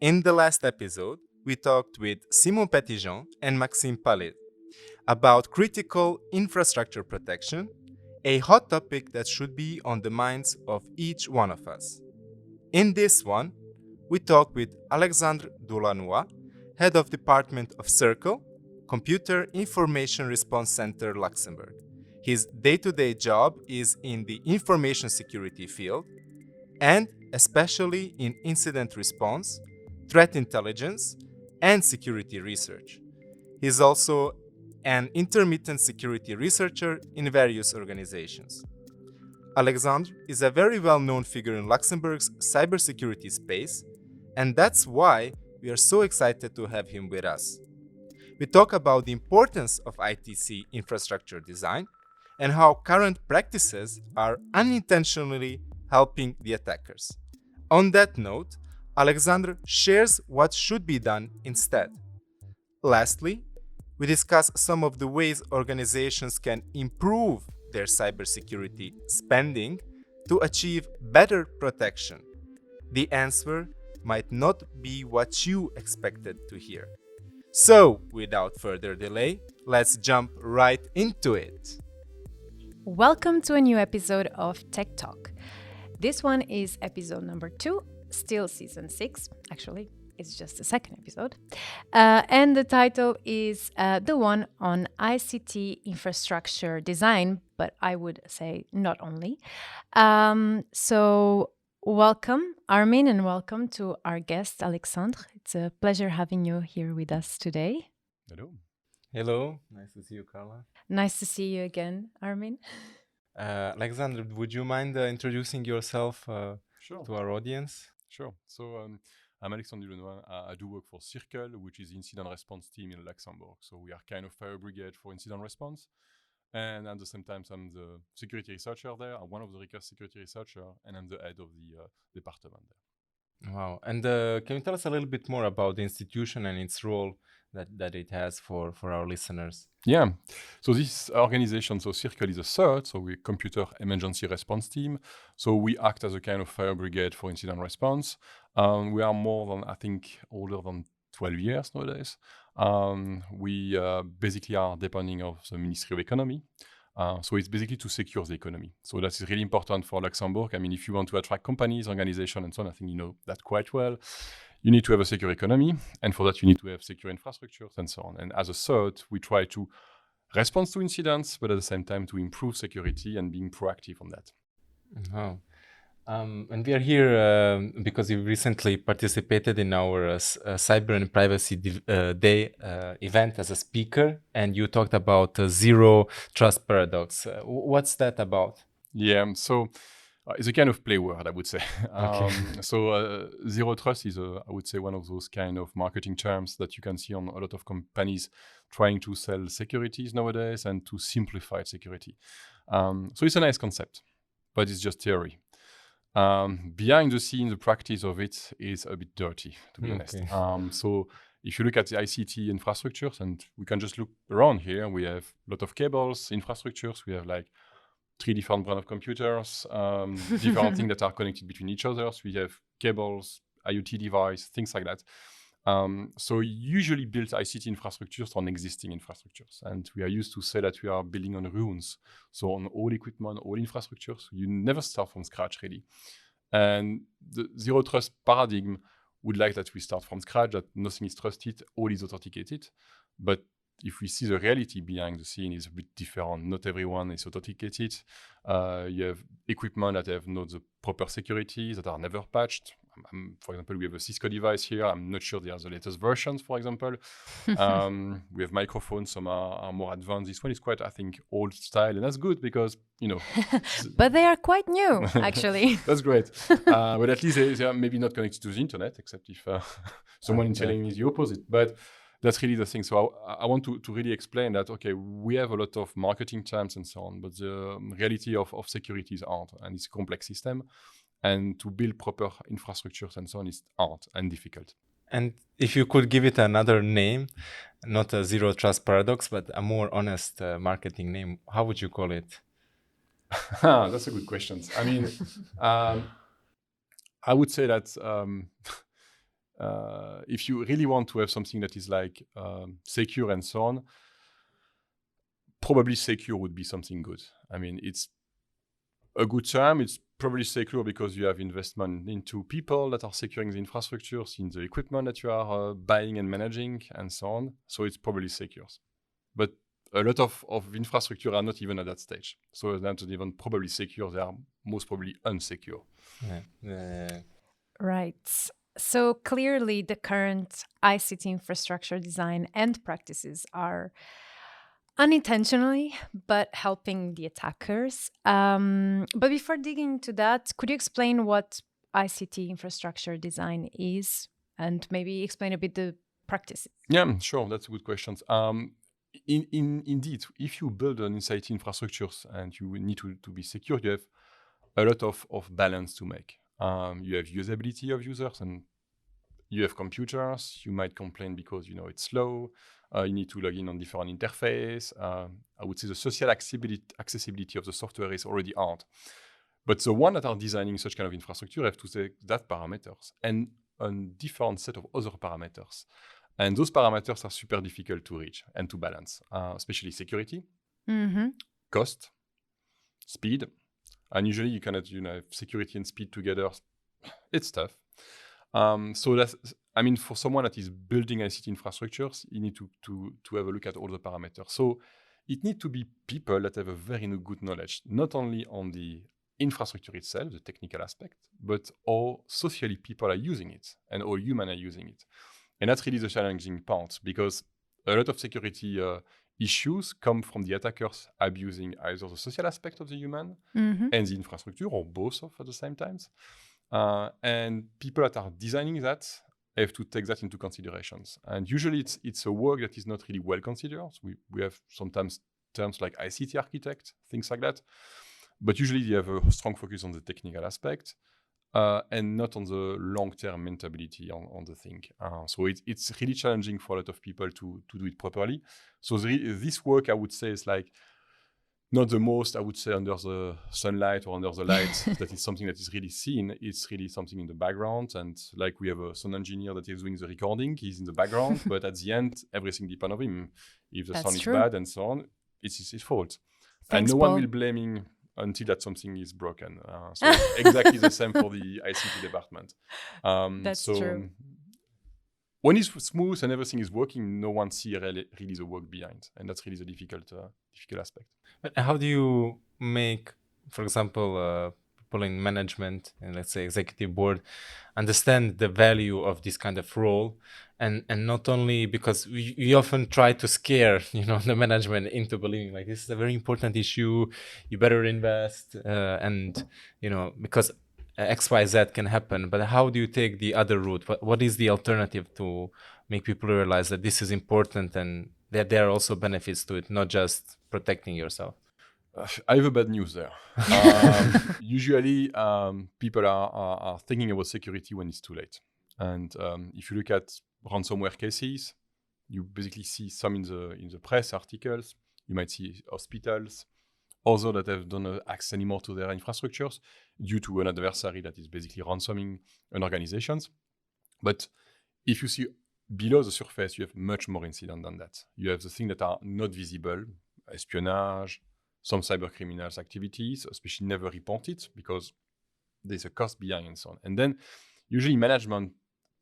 In the last episode, we talked with Simon Petitjean and Maxime Palais about critical infrastructure protection, a hot topic that should be on the minds of each one of us. In this one, we talked with Alexandre Dulaunoy, head of Department of CIRCL, Computer Information Response Center Luxembourg. His day-to-day job is in the information security field, and especially in incident response, threat intelligence, and security research. He's also an intermittent security researcher in various organizations. Alexandre is a very well-known figure in Luxembourg's cybersecurity space, and that's why we are so excited to have him with us. We talk about the importance of ITC infrastructure design and how current practices are unintentionally helping the attackers. On that note, Alexandre shares what should be done instead. Lastly, we discuss some of the ways organizations can improve their cybersecurity spending to achieve better protection. The answer might not be what you expected to hear. So, without further delay, let's jump right into it. Welcome to a new episode of TechTalk. This one is episode number 2, still season 6. Actually, it's just the second episode. And the title is the one on ICT infrastructure design, but I would say not only. So welcome, Armin, and welcome to our guest, Alexandre. It's a pleasure having you here with us today. Hello. Hello, nice to see you, Carla. Nice to see you again, Armin. Alexandre, would you mind introducing yourself Sure. to our audience? Sure. So I'm Alexandre Dulaunoy. I do work for CIRCL, which is incident response team in Luxembourg. So we are kind of fire brigade for incident response. And at the same time, I'm the security researcher there. I'm one of the security researcher, and I'm the head of the department there. Wow. And can you tell us a little bit more about the institution and its role that it has for our listeners? Yeah. So this organization, so CIRCL is a CERT, so we're Computer Emergency Response Team. So we act as a kind of fire brigade for incident response. We are more than, I think, older than 12 years nowadays. We basically are depending of the Ministry of Economy. So it's basically to secure the economy. So that's really important for Luxembourg. I mean, if you want to attract companies, organizations, and so on, I think you know that quite well. You need to have a secure economy, and for that you need to have secure infrastructures and so on. And as a CERT, we try to respond to incidents, but at the same time to improve security and being proactive on that. Wow. And we are here because you recently participated in our Cyber and Privacy Day event as a speaker, and you talked about zero trust paradox. What's that about? Yeah, so it's a kind of play word, I would say. Okay. So zero trust is, I would say, one of those kind of marketing terms that you can see on a lot of companies trying to sell securities nowadays and to simplify security. So it's a nice concept, but it's just theory. Behind the scenes, the practice of it is a bit dirty, to be honest. So if you look at the ICT infrastructures, and we can just look around here, we have a lot of cables, infrastructures, we have like 3 different brands of computers, different things that are connected between each other. So we have cables, IoT device, things like that. So usually built ICT infrastructures on existing infrastructures. And we are used to say that we are building on ruins. So on all equipment, all infrastructures, you never start from scratch really. And the zero trust paradigm would like that we start from scratch, that nothing is trusted, all is authenticated. But if we see the reality behind the scene is a bit different. Not everyone is authenticated. You have equipment that have not the proper security, that are never patched. For example, we have a Cisco device here. I'm not sure they are the latest versions, for example. We have microphones, some are more advanced. This one is quite, I think, old style, and that's good because, you know. But they are quite new, actually. That's great. But at least they are maybe not connected to the internet, except if someone is telling me the opposite. But that's really the thing. So I want to really explain that, okay, we have a lot of marketing terms and so on, but the reality of security is hard, and it's a complex system. And to build proper infrastructures and so on is hard and difficult. And if you could give it another name, not a zero trust paradox, but a more honest marketing name, how would you call it? That's a good question. I mean, I would say that if you really want to have something that is like secure and so on, probably secure would be something good. I mean, it's a good term. It's probably secure because you have investment into people that are securing the infrastructures, in the equipment that you are buying and managing, and so on. So it's probably secure. But a lot of infrastructure are not even at that stage. So they're not even probably secure. They are most probably unsecure. Yeah. Right. So clearly, the current ICT infrastructure design and practices are unintentionally but helping the attackers. But before digging into that, could you explain what ICT infrastructure design is and maybe explain a bit the practices? Yeah, sure. That's a good question. Indeed, if you build an ICT infrastructures and you need to be secure, you have a lot of balance to make. You have usability of users, and you have computers. You might complain because it's slow. You need to log in on different interface. I would say the social accessibility of the software is already hard. But the one that are designing such kind of infrastructure have to take that parameters and a different set of other parameters. And those parameters are super difficult to reach and to balance, especially security, cost, speed. And usually you cannot have security and speed together. It's tough. So that's, I mean, for someone that is building ICT infrastructures, you need to have a look at all the parameters. So it needs to be people that have a very good knowledge, not only on the infrastructure itself, the technical aspect, but how socially people are using it and how humans are using it. And that's really the challenging part, because a lot of security issues come from the attackers abusing either the social aspect of the human and the infrastructure, or both at the same time. And people that are designing that have to take that into considerations. And usually it's a work that is not really well considered. We have sometimes terms like ICT architect, things like that. But usually you have a strong focus on the technical aspect and not on the long-term mentability on the thing. So it's really challenging for a lot of people to do it properly. So this work, I would say, is like not the most, I would say, under the sunlight or under the light. That is something that is really seen. It's really something in the background. And like we have a sound engineer that is doing the recording, he's in the background, but at the end, everything depends on him. If the sound is bad and so on, it's his fault. Thanks, and no Paul. one will blame him until that something is broken. So it's exactly the same for the ICT department. That's true. When it's smooth and everything is working, no one sees really the work behind. And that's really the difficult aspect. But how do you make, for example, people in management and let's say executive board understand the value of this kind of role, and not only because we often try to scare the management into believing like this is a very important issue, you better invest, and because XYZ can happen. But how do you take the other route? What is the alternative to make people realize that this is important and that there are also benefits to it, not just protecting yourself? I have a bad news there. Usually, people are thinking about security when it's too late. And if you look at ransomware cases, you basically see some in the press articles. You might see hospitals, others that have don't access anymore to their infrastructures due to an adversary that is basically ransoming an organizations. But if you see below the surface, you have much more incident than that. You have the things that are not visible, espionage, some cyber criminals activities, especially never reported because there's a cost behind and so on. And then usually management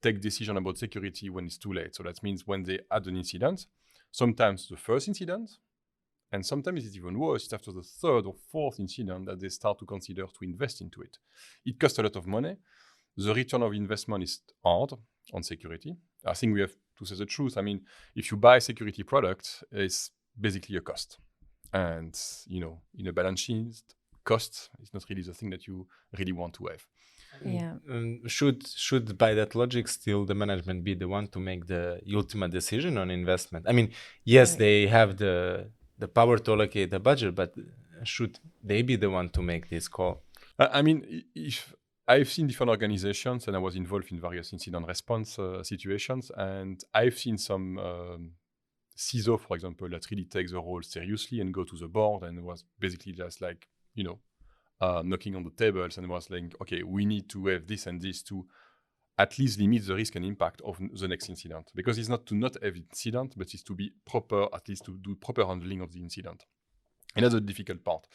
take decision about security when it's too late. So that means when they add an incident, sometimes the first incident, and sometimes it's even worse, it's after the third or fourth incident that they start to consider to invest into it. It costs a lot of money. The return of investment is hard on security. I think we have to say the truth. I mean, if you buy a security product, it's basically a cost. And, in a balance sheet, cost is not really the thing that you really want to have. Yeah. Should by that logic still the management be the one to make the ultimate decision on investment? I mean, yes, they have the power to allocate the budget, but should they be the one to make this call? I mean, if I've seen different organizations and I was involved in various incident response situations, and I've seen some CISO, for example, that really takes the role seriously and go to the board and was basically just like, knocking on the tables and was like, okay, we need to have this and this to at least limit the risk and impact of the next incident. Because it's not to not have incident, but it's to be proper, at least to do proper handling of the incident. And that's the difficult part.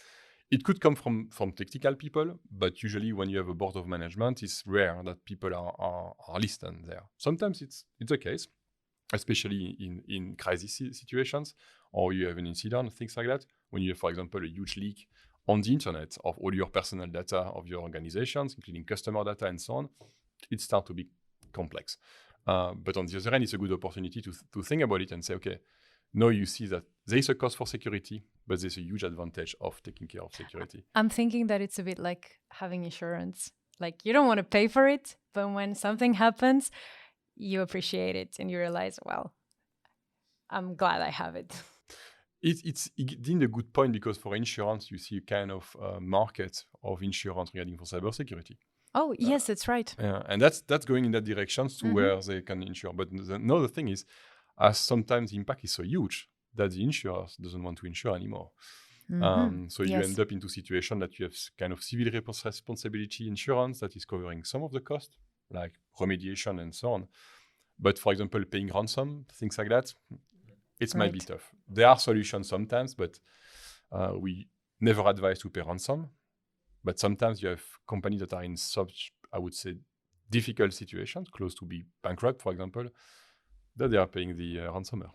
It could come from technical people, but usually when you have a board of management, it's rare that people are listened there. Sometimes it's the case, especially in crisis situations, or you have an incident, things like that. When you have, for example, a huge leak on the internet of all your personal data of your organizations, including customer data and so on, it starts to be complex. But on the other hand, it's a good opportunity to think about it and say, okay, now you see that there is a cost for security, but there's a huge advantage of taking care of security. I'm thinking that it's a bit like having insurance. Like you don't want to pay for it, but when something happens, you appreciate it and you realize, well, I'm glad I have it. It's indeed a good point, because for insurance, you see a kind of market of insurance regarding for cybersecurity. Oh, yes, that's right. And that's going in that direction to where they can insure. But another thing is, as sometimes the impact is so huge that the insurer doesn't want to insure anymore. So you end up into a situation that you have kind of civil responsibility insurance that is covering some of the cost, like remediation and so on. But for example, paying ransom, things like that, it might be tough. There are solutions sometimes, but we never advise to pay ransom. But sometimes you have companies that are in such, I would say, difficult situations, close to be bankrupt, for example, that they are paying the ransomer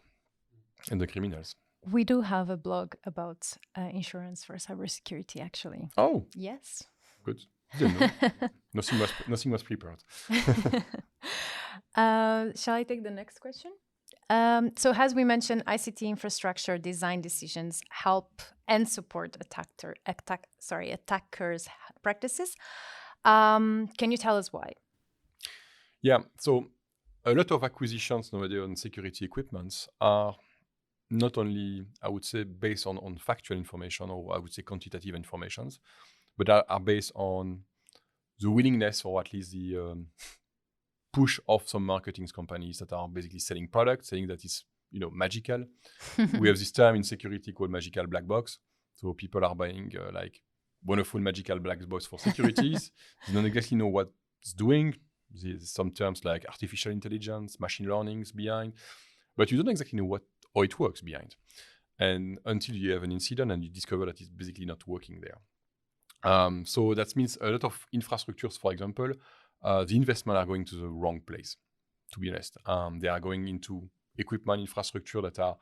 and the criminals. We do have a blog about insurance for cybersecurity, actually. Oh, yes. Good. Didn't know. nothing was prepared. Shall I take the next question? So as we mentioned, ICT infrastructure design decisions help and support attackers' practices. Can you tell us why? Yeah, so a lot of acquisitions nowadays on security equipments are not only, I would say, based on factual information, or I would say quantitative informations, but are based on the willingness, or at least the push of some marketing companies that are basically selling products, saying that it's magical. We have this term in security called magical black box. So people are buying like wonderful magical black box for securities. They don't exactly know what it's doing. There's some terms like artificial intelligence, machine learnings behind, but you don't exactly know how it works behind. And until you have an incident and you discover that it's basically not working there. So that means a lot of infrastructures, for example, the investment are going to the wrong place, to be honest. They are going into equipment infrastructure that are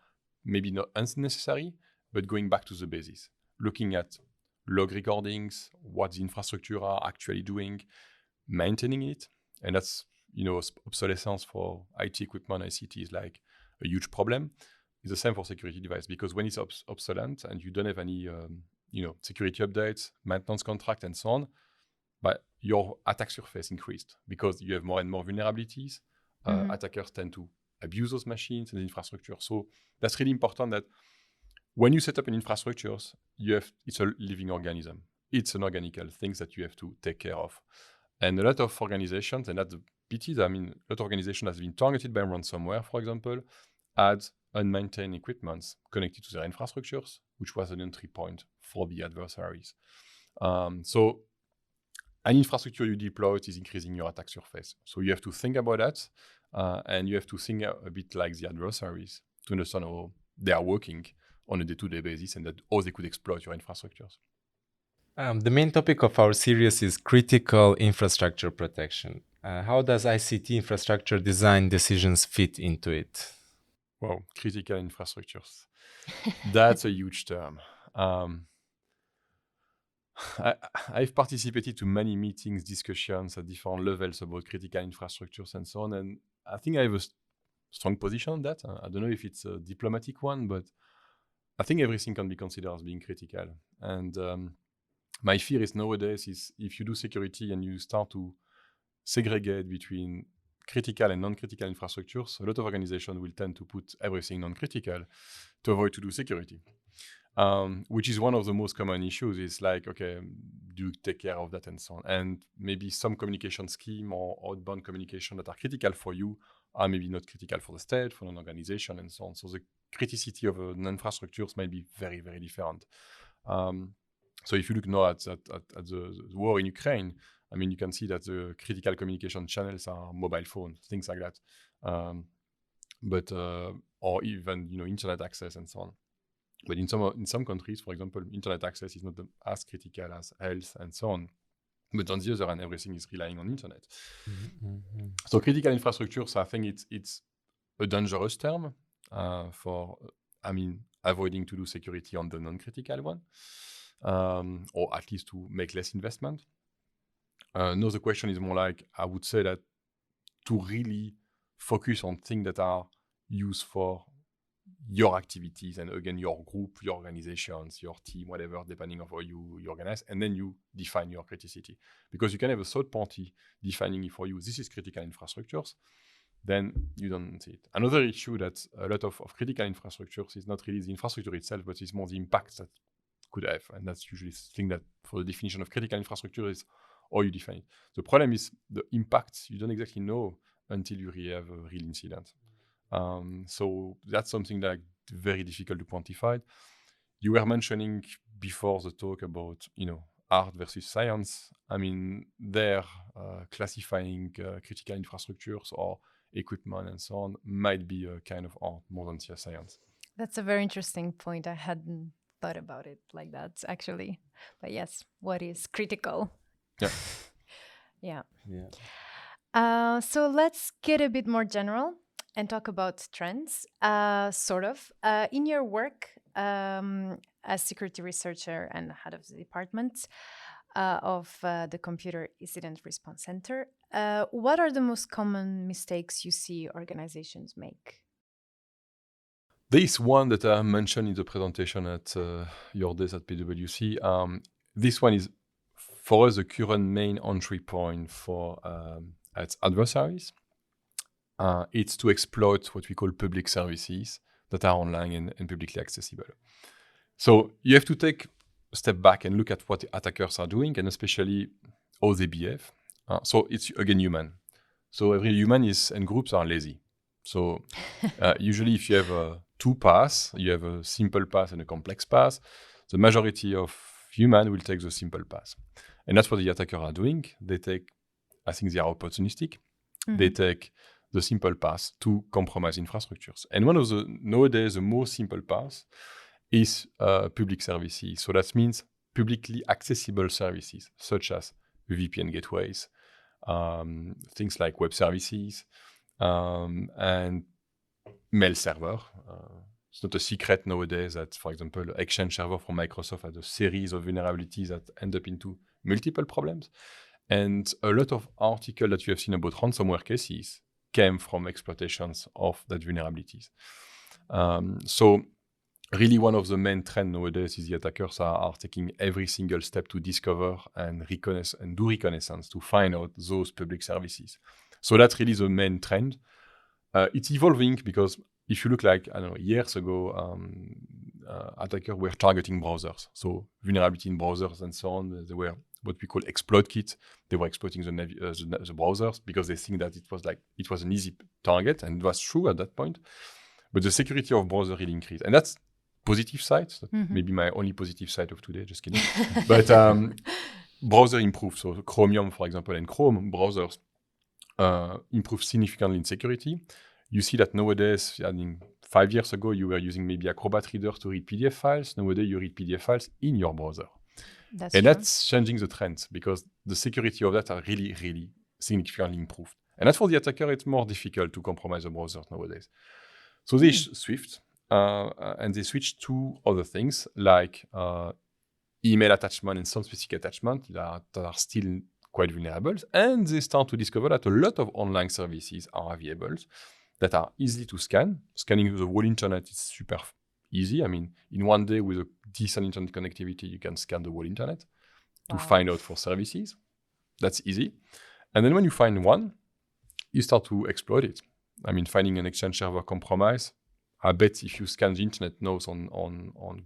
maybe not unnecessary, but going back to the basis, looking at log recordings, what the infrastructure are actually doing, maintaining it. And that's, obsolescence for IT equipment, ICT is like a huge problem. It's the same for security device, because when it's obsolete and you don't have any, security updates, maintenance contract, and so on, but your attack surface increased because you have more and more vulnerabilities. Attackers tend to abuse those machines and the infrastructure. So that's really important that when you set up an infrastructure, it's a living organism. It's an organical thing that you have to take care of. And a lot of organizations, and that's the pity, a lot of organizations have been targeted by ransomware, for example, had unmaintained equipment connected to their infrastructures, which was an entry point for the adversaries. So an infrastructure you deploy is increasing your attack surface. So you have to think about that, and you have to think a bit like the adversaries to understand how they are working on a day-to-day basis and how they could exploit your infrastructures. The main topic of our series is critical infrastructure protection. How does ICT infrastructure design decisions fit into it? Wow, critical infrastructures. That's a huge term. I've participated to many meetings, discussions at different levels about critical infrastructures and so on, and I think I have a strong position on that. I don't know if it's a diplomatic one, but I think everything can be considered as being critical. And my fear is nowadays is if you do security and you start to segregate between critical and non-critical infrastructures, a lot of organizations will tend to put everything non-critical to avoid to do security. Which is one of the most common issues. Is like, okay, do you take care of that and so on? And maybe some communication scheme or outbound communication that are critical for you are maybe not critical for the state, for an organization, and so on. So the criticity of an infrastructures might be very, very different. So if you look now at the war in Ukraine, I mean, you can see that the critical communication channels are mobile phones, things like that, or even internet access and so on. But in some countries, for example, internet access is not as critical as health and so on. But on the other hand, everything is relying on internet. So critical infrastructures, I think it's a dangerous term for, avoiding to do security on the non-critical one, or at least to make less investment. No, the question is more like, I would say that to really focus on things that are used for your activities and again your group, your organizations, your team, whatever, depending on how you organize, and then you define your criticity. Because you can have a third party defining it for you, this is critical infrastructures, then you don't see it. Another issue that a lot of critical infrastructures is not really the infrastructure itself, but it's more the impact that could have. And that's usually the thing that for the definition of critical infrastructure is how you define it. The problem is the impact you don't exactly know until you really have a real incident. So that's something that very difficult to quantify. You were mentioning before the talk about, art versus science. I mean, they're classifying critical infrastructures or equipment and so on might be a kind of art more than science. That's a very interesting point. I hadn't thought about it like that, actually. But yes, what is critical? Yeah. Yeah. So let's get a bit more general and talk about trends, sort of. In your work as security researcher and head of the department of the Computer Incident Response Center, what are the most common mistakes you see organizations make? This one that I mentioned in the presentation at your days at PwC, this one is for us the current main entry point for its adversaries. It's to exploit what we call public services that are online and publicly accessible. So you have to take a step back and look at what the attackers are doing, and especially how they behave. So it's, again, human. So every human and groups are lazy. So usually if you have two paths, you have a simple path and a complex path, the majority of human will take the simple path. And that's what the attackers are doing. They take, I think they are opportunistic. They take the simple path to compromise infrastructures. And one of nowadays, the most simple paths is public services. So that means publicly accessible services, such as VPN gateways, things like web services, and mail server. It's not a secret nowadays that, for example, Exchange server from Microsoft has a series of vulnerabilities that end up into multiple problems. And a lot of articles that you have seen about ransomware cases came from exploitations of that vulnerabilities. So really one of the main trends nowadays is the attackers are taking every single step to discover and do reconnaissance to find out those public services. So that's really the main trend. It's evolving because if you look years ago, attackers were targeting browsers. So vulnerability in browsers and so on, they were what we call exploit kits. They were exploiting the browsers because they think that it was an easy target, and it was true at that point. But the security of browser really increased, and that's positive side. Maybe my only positive side of today. Just kidding. But browser improved. So Chromium, for example, and Chrome browsers improved significantly in security. You see that nowadays, 5 years ago, you were using maybe Acrobat Reader to read PDF files. Nowadays, you read PDF files in your browser. That's changing the trend because the security of that are really, really significantly improved. And as for the attacker, it's more difficult to compromise the browsers nowadays. So they swift and they switch to other things like email attachment and some specific attachment that are still quite vulnerable. And they start to discover that a lot of online services are available that are easy to scan. Scanning the whole internet is super easy. I mean, in one day with a decent internet connectivity, you can scan the whole internet to find out for services. That's easy. And then when you find one, you start to exploit it. I mean, finding an Exchange server compromise, I bet if you scan the internet nodes on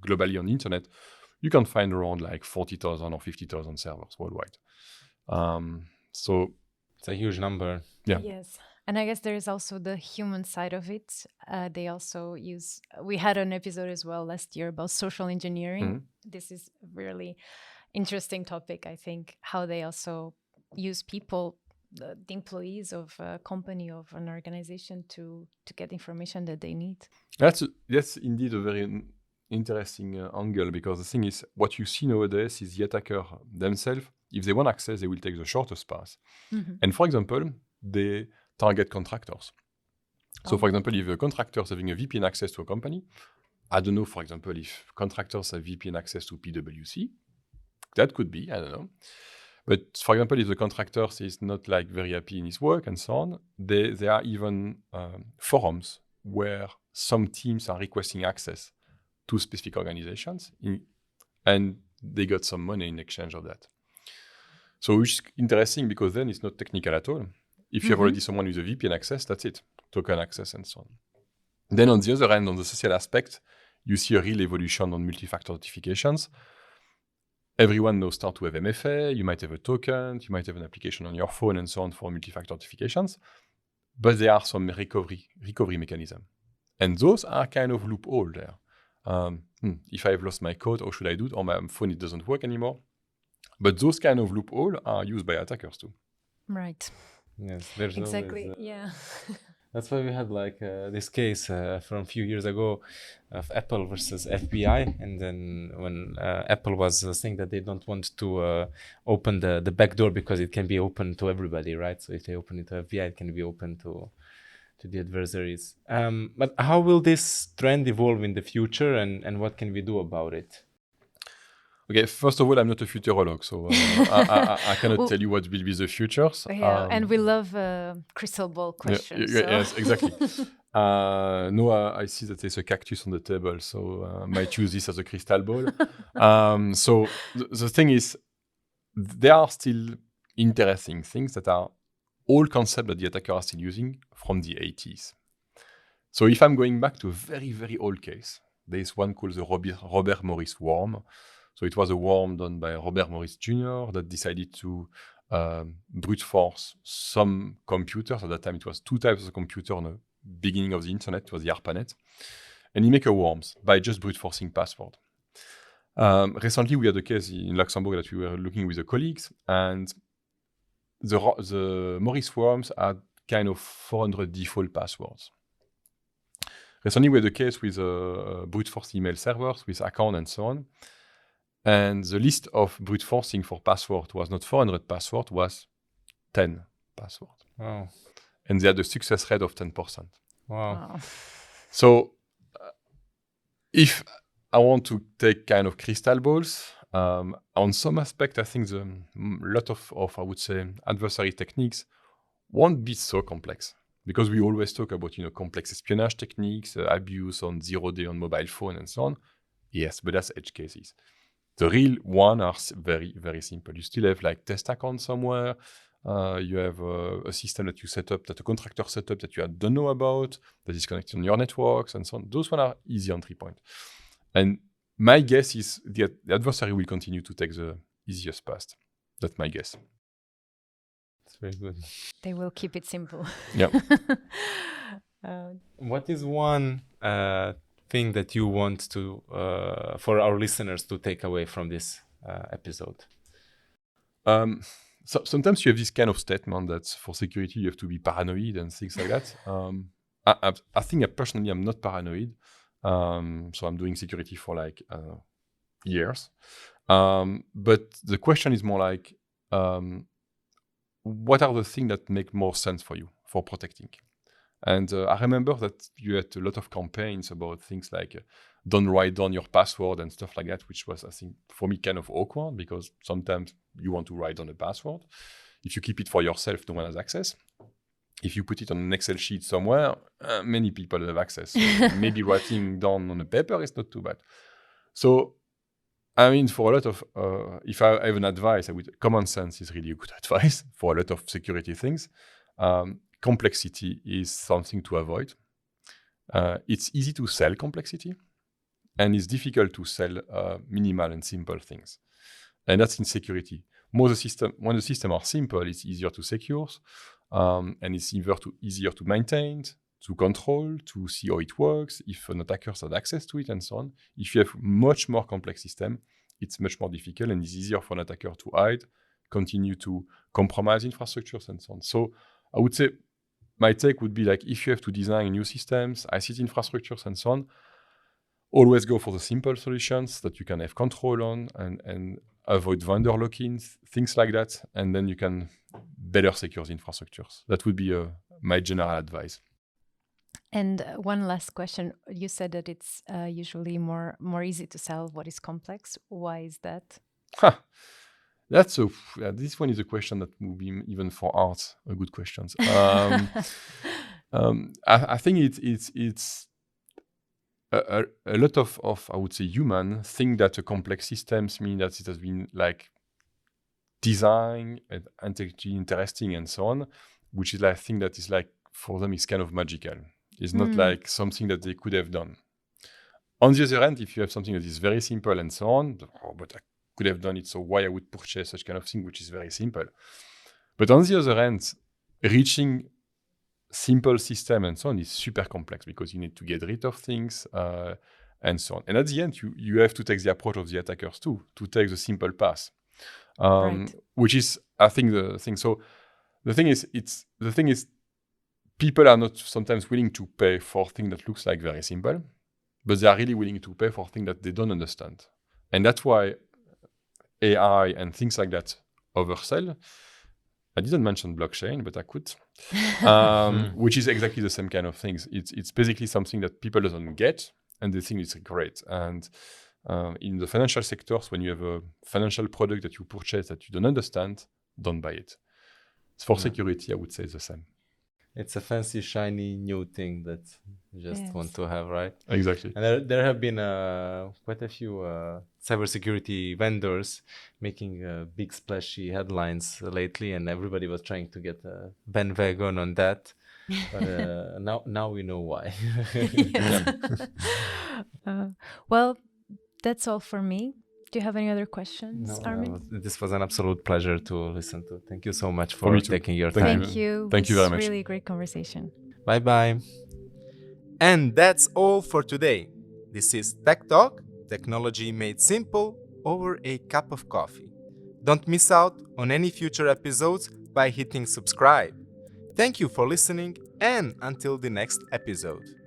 globally on the internet, you can find around 40,000 or 50,000 servers worldwide. So it's a huge number. Yeah. Yes. And I guess there is also the human side of it. They also we had an episode as well last year about social engineering. This is a really interesting topic, I think, how they also use people, the employees of a company, of an organization, to get information that they need. That's indeed a very interesting angle, because the thing is, what you see nowadays is the attacker themselves, if they want access, they will take the shortest path. And for example, they target contractors. So for example, if a contractor is having a VPN access to a company, I don't know, for example, if contractors have VPN access to PwC, that could be, I don't know. But for example, if the contractor is not like very happy in his work and so on, there are even forums where some teams are requesting access to specific organizations, and they got some money in exchange of that. So which is interesting, because then it's not technical at all. If you have already someone with a VPN access, that's it, token access and so on. Then on the other hand, on the social aspect, you see a real evolution on multi-factor authentications. Everyone knows start to have MFA, you might have a token, you might have an application on your phone and so on for multi-factor authentications, but there are some recovery mechanisms. And those are kind of loophole there. If I have lost my code, how should I do it? On my phone, it doesn't work anymore. But those kind of loophole are used by attackers too. Right. Yes, there's Exactly. always, Yeah. that's why we had like this case from a few years ago of Apple versus FBI, and then when Apple was saying that they don't want to open the back door because it can be open to everybody, right? So if they open it to FBI, it can be open to the adversaries. But how will this trend evolve in the future, and what can we do about it? Okay, first of all, I'm not a futurologist, so I cannot tell you what will be the futures. Yeah, and we love crystal ball questions. Yes, exactly. No, I see that there's a cactus on the table, so might use this as a crystal ball. So the thing is, there are still interesting things that are all concepts that the attacker are still using from the 80s. So if I'm going back to a very, very old case, there's one called the Robert Morris worm. So it was a worm done by Robert Morris Jr. that decided to brute force some computers. At that time, it was two types of computer on the beginning of the internet. It was the ARPANET. And he made a worms by just brute forcing password. Recently, we had a case in Luxembourg that we were looking with the colleagues, and the Morris worms had kind of 400 default passwords. Recently, we had a case with brute force email servers with account and so on. And the list of brute forcing for password was not 400 password, was 10 password. Wow. And they had a success rate of 10%. Wow. So if I want to take kind of crystal balls, on some aspect, I think a lot of, I would say, adversary techniques won't be so complex. Because we always talk about, complex espionage techniques, abuse on 0-day on mobile phone and so on. Yes, but that's edge cases. The real one are very, very simple. You still have like test account somewhere. You have a system that you set up, that a contractor set up that you don't know about, that is connected on your networks and so on. Those ones are easy entry point. And my guess is the adversary will continue to take the easiest path. That's my guess. That's very good. They will keep it simple. Yeah. What is one thing that you want to for our listeners to take away from this episode? So sometimes you have this kind of statement that for security you have to be paranoid and things like that. I think personally I'm not paranoid. So I'm doing security for like years. But the question is more like, what are the things that make more sense for you for protecting? And I remember that you had a lot of campaigns about things like don't write down your password and stuff like that, which was, I think, for me kind of awkward, because sometimes you want to write down a password. If you keep it for yourself, no one has access. If you put it on an Excel sheet somewhere, many people have access. So maybe writing down on a paper is not too bad. So, I mean, for a lot of, if I have an advice, common sense is really a good advice for a lot of security things. Complexity is something to avoid. It's easy to sell complexity, and it's difficult to sell minimal and simple things. And that's in security. When the systems are simple, it's easier to secure, and it's easier to maintain, to control, to see how it works, if an attacker has access to it, and so on. If you have much more complex system, it's much more difficult, and it's easier for an attacker to hide, continue to compromise infrastructures and so on. So I would say my take would be like, if you have to design new systems, ICT infrastructures and so on, always go for the simple solutions that you can have control on and avoid vendor lock-ins, things like that. And then you can better secure the infrastructures. That would be my general advice. And one last question. You said that it's usually more easy to sell what is complex. Why is that? That's this one is a question that will be even for art a good question. I think it's a lot of I would say human think that a complex systems mean that it has been like designed and intellectually interesting and so on, which is like, I think that is like for them is kind of magical. It's not like something that they could have done. On the other hand, if you have something that is very simple and so on, but I could have done it, so why I would purchase such kind of thing, which is very simple. But on the other hand, reaching simple system and so on is super complex because you need to get rid of things and so on. And at the end, you have to take the approach of the attackers too, to take the simple path, which is, I think, the thing. So the thing is, people are not sometimes willing to pay for things that looks like very simple, but they are really willing to pay for things that they don't understand. And that's why AI and things like that oversell. I didn't mention blockchain, but I could, which is exactly the same kind of things. It's basically something that people don't get, and they think it's great. And in the financial sectors, when you have a financial product that you purchase that you don't understand, don't buy it. For security, I would say the same. It's a fancy, shiny, new thing that you just want to have, right? Exactly. And there have been quite a few cybersecurity vendors making big splashy headlines lately, and everybody was trying to get a bandwagon on that. But now we know why. Well, that's all for me. Do you have any other questions, Armin? This was an absolute pleasure to listen to. Thank you so much for taking your time. Thank you. Thank you very much. Really great conversation. Bye-bye. And that's all for today. This is TechTalk, technology made simple over a cup of coffee. Don't miss out on any future episodes by hitting subscribe. Thank you for listening, and until the next episode.